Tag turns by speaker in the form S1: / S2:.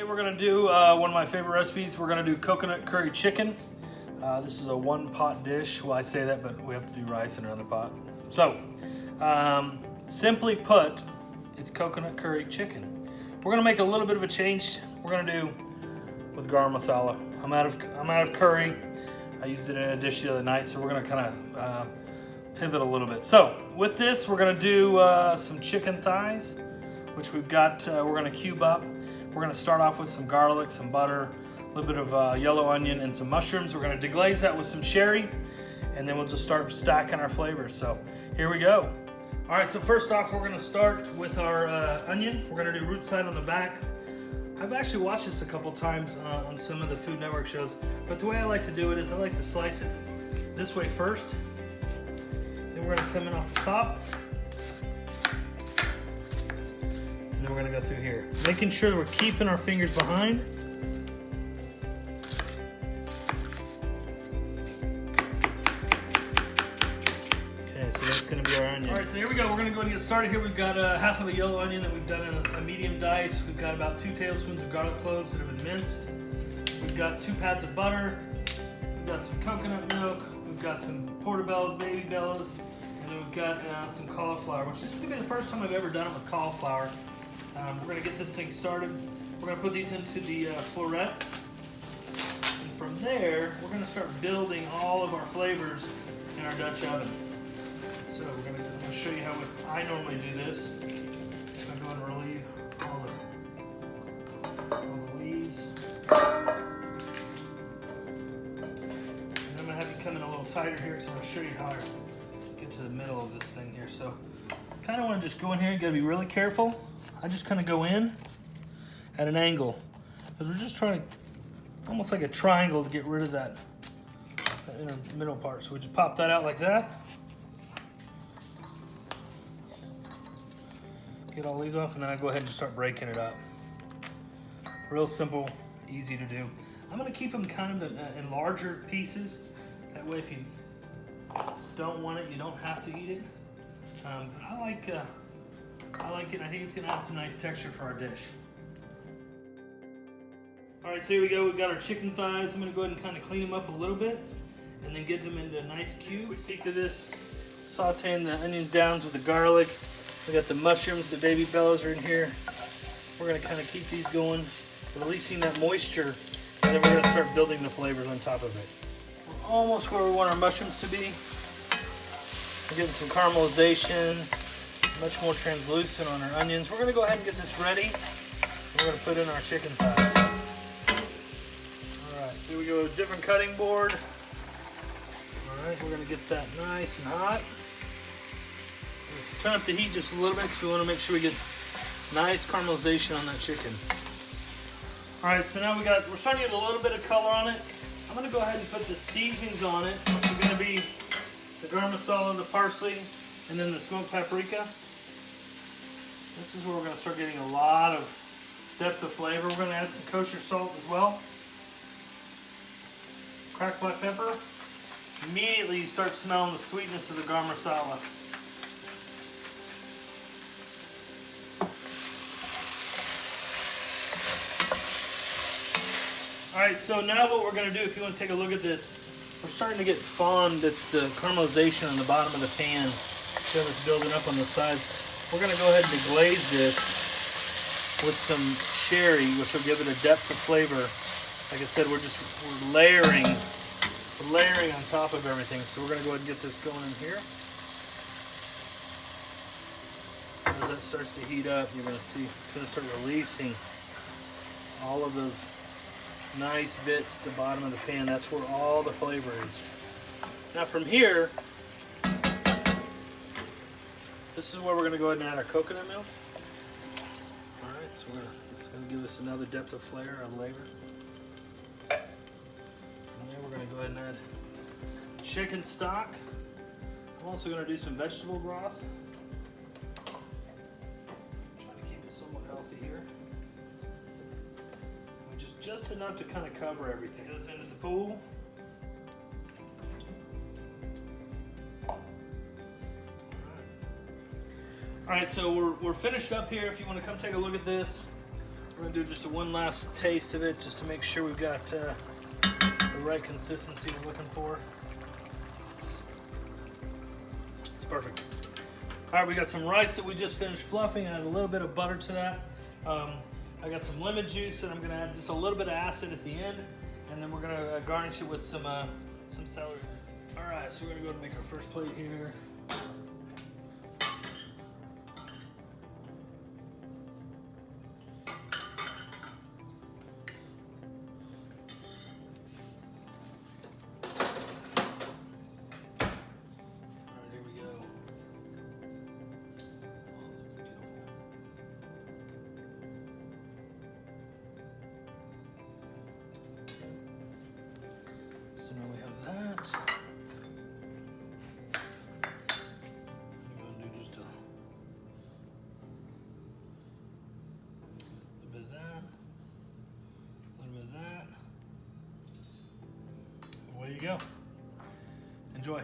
S1: Today we're gonna do one of my favorite recipes. We're gonna do coconut curry chicken. This is a one-pot dish. Well, I say that, but we have to do rice in another pot. So, simply put, it's coconut curry chicken. We're gonna make a little bit of a change. We're gonna do with garam masala. I'm out of curry. I used it in a dish the other night, so we're gonna kind of pivot a little bit. So, with this, we're gonna do some chicken thighs, which we've got. We're gonna cube up. We're gonna start off with some garlic, some butter, a little bit of yellow onion, and some mushrooms. We're gonna deglaze that with some sherry, and then we'll just start stacking our flavors. So here we go. All right, so first off, we're gonna start with our onion. We're gonna do root side on the back. I've actually watched this a couple times on some of the Food Network shows, but the way I like to do it is I like to slice it this way first. Then we're gonna come in off the top. And then we're gonna go through here, making sure that we're keeping our fingers behind. Okay, so that's gonna be our onion. All right, so here we go. We're gonna go ahead and get started here. We've got half of a yellow onion that we've done in a medium dice. We've got about 2 tablespoons of garlic cloves that have been minced. We've got 2 pads of butter. We've got some coconut milk. We've got some portobello baby bellows. And then we've got some cauliflower, which this is gonna be the first time I've ever done it with cauliflower. We're going to get this thing started. We're going to put these into the florets. And from there, we're going to start building all of our flavors in our Dutch oven. So I'm going to show you how I normally do this. Just going to go ahead and relieve all the leaves. And I'm going to have you come in a little tighter here because I'm going to show you how I get to the middle of this thing here. So kind of want to just go in here. You got to be really careful. I just kind of go in at an angle because we're just trying to, almost like a triangle, to get rid of that inner middle part. So we just pop that out like that. Get all these off, and then I go ahead and just start breaking it up. Real simple, easy to do. I'm going to keep them kind of in larger pieces. That way, if you don't want it, you don't have to eat it. But I like it. I think it's going to add some nice texture for our dish. All right, so here we go. We've got our chicken thighs. I'm going to go ahead and kind of clean them up a little bit and then get them into a nice cube. We stick to this, sauteing the onions down with the garlic. We got the mushrooms, the baby bellows are in here. We're going to kind of keep these going, releasing that moisture, and then we're going to start building the flavors on top of it. We're almost where we want our mushrooms to be. We're getting some caramelization. Much more translucent on our onions. We're going to go ahead and get this ready. We're going to put in our chicken thighs. Alright, so we go with a different cutting board. Alright, we're going to get that nice and hot. Turn up the heat just a little bit because we want to make sure we get nice caramelization on that chicken. Alright, so now we're starting to get a little bit of color on it. I'm going to go ahead and put the seasonings on it, which are going to be the garam masala, the parsley, and then the smoked paprika. This is where we're going to start getting a lot of depth of flavor. We're going to add some kosher salt as well. Cracked black pepper. Immediately you start smelling the sweetness of the garam masala. Alright, so now what we're going to do, if you want to take a look at this, we're starting to get fond. That's the caramelization on the bottom of the pan. So it's building up on the sides. We're going to go ahead and deglaze this with some sherry, which will give it a depth of flavor. Like I said, we're layering on top of everything. So we're going to go ahead and get this going in here. As that starts to heat up, you're going to see it's going to start releasing all of those nice bits at the bottom of the pan. That's where all the flavor is. Now from here, this is where we're going to go ahead and add our coconut milk. Alright, so it's going to give us another depth of flavor and flavor. And then we're going to go ahead and add chicken stock. I'm also going to do some vegetable broth. Trying to keep it somewhat healthy here. Which is just enough to kind of cover everything. Get us into the pool. Alright, so we're finished up here. If you want to come take a look at this, We're gonna do just one last taste of it, just to make sure we've got the right consistency we're looking for. It's perfect. All right, we got some rice that we just finished fluffing. I add a little bit of butter to that. I got some lemon juice, and I'm gonna add just a little bit of acid at the end, and then we're gonna garnish it with some celery. All right, so we're gonna go ahead and make our first plate here. So now we have that. I'm going to do just a little bit of that, a little bit of that. Away you go. Enjoy.